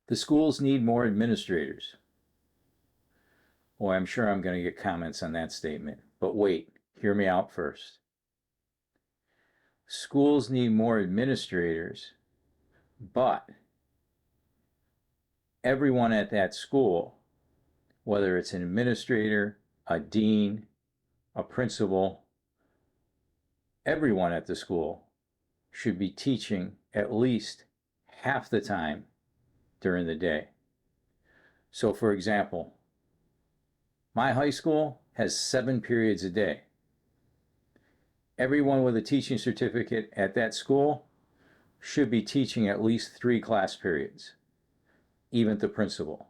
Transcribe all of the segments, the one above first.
The schools need more administrators. Boy, I'm sure I'm going to get comments on that statement. But wait, hear me out first. Schools need more administrators, but everyone at that school, whether it's an administrator, a dean, a principal, everyone at the school should be teaching at least half the time during the day. So, for example, my high school has 7 periods a day. Everyone with a teaching certificate at that school should be teaching at least 3 class periods, even the principal.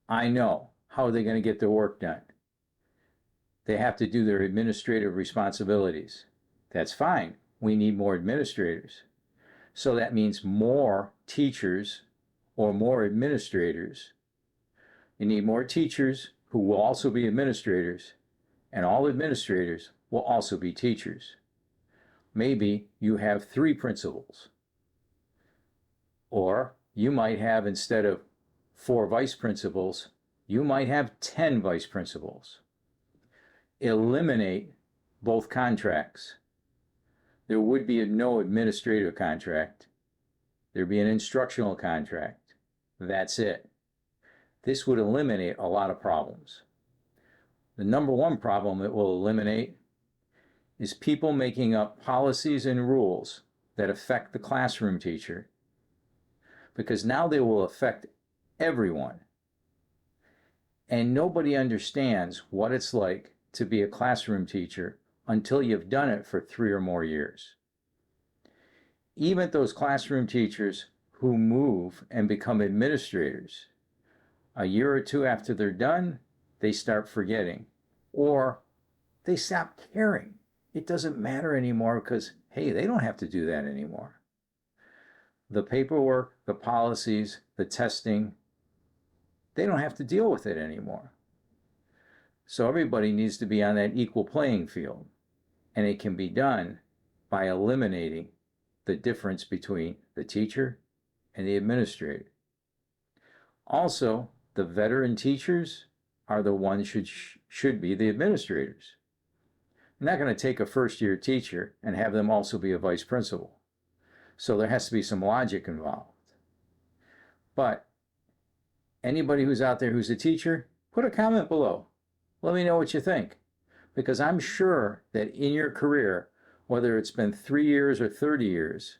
I know. How are they going to get their work done? They have to do their administrative responsibilities. That's fine. We need more administrators. So that means more teachers or more administrators. You need more teachers who will also be administrators, and all administrators will also be teachers. Maybe you have 3 principals. Or you might have, instead of 4 vice principals, you might have 10 vice principals. Eliminate both contracts. There would be no administrative contract. There'd be an instructional contract. That's it. This would eliminate a lot of problems. The number one problem it will eliminate is people making up policies and rules that affect the classroom teacher, because now they will affect everyone. And nobody understands what it's like to be a classroom teacher until you've done it for 3 or more years. Even those classroom teachers who move and become administrators, a year or 2 after they're done, they start forgetting, or they stop caring. It doesn't matter anymore because, hey, they don't have to do that anymore. The paperwork, the policies, the testing, they don't have to deal with it anymore. So everybody needs to be on that equal playing field. And it can be done by eliminating the difference between the teacher and the administrator. Also, the veteran teachers are the ones should be the administrators. I'm not going to take a first-year teacher and have them also be a vice principal. So there has to be some logic involved. But anybody who's out there who's a teacher, put a comment below. Let me know what you think. Because I'm sure that in your career, whether it's been 3 years or 30 years,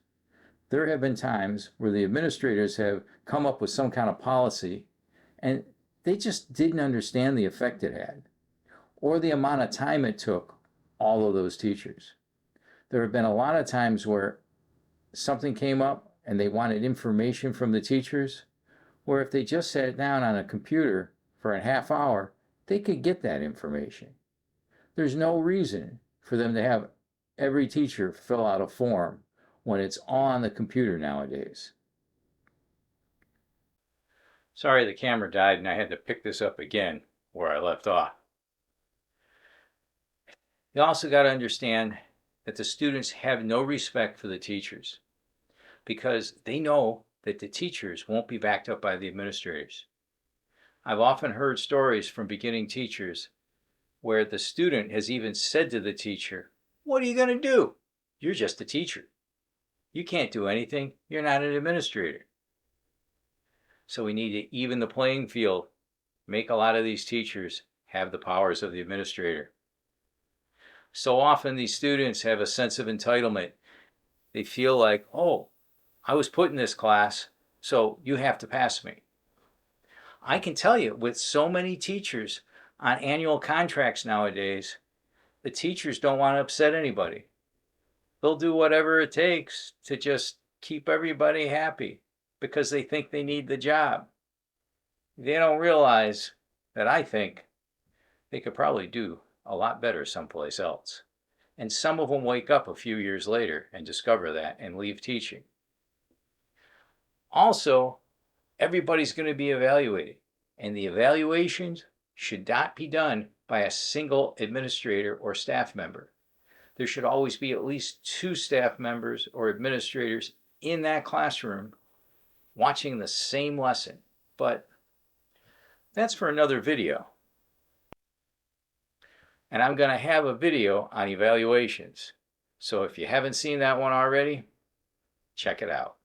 there have been times where the administrators have come up with some kind of policy and they just didn't understand the effect it had, or the amount of time it took all of those teachers. There have been a lot of times where something came up and they wanted information from the teachers, where if they just sat down on a computer for a half hour, they could get that information. There's no reason for them to have every teacher fill out a form when it's on the computer nowadays. Sorry, the camera died and I had to pick this up again where I left off. You also got to understand that the students have no respect for the teachers because they know that the teachers won't be backed up by the administrators. I've often heard stories from beginning teachers where the student has even said to the teacher, "What are you going to do? You're just a teacher. You can't do anything. You're not an administrator." So we need to even the playing field, make a lot of these teachers have the powers of the administrator. So often these students have a sense of entitlement. They feel like, oh, I was put in this class, so you have to pass me. I can tell you, with so many teachers on annual contracts nowadays, the teachers don't want to upset anybody. They'll do whatever it takes to just keep everybody happy because they think they need the job. They don't realize that I think they could probably do a lot better someplace else. And some of them wake up a few years later and discover that and leave teaching. Also, everybody's going to be evaluated, and the evaluations should not be done by a single administrator or staff member. There should always be at least 2 staff members or administrators in that classroom watching the same lesson. But that's for another video. And I'm going to have a video on evaluations. So if you haven't seen that one already, check it out.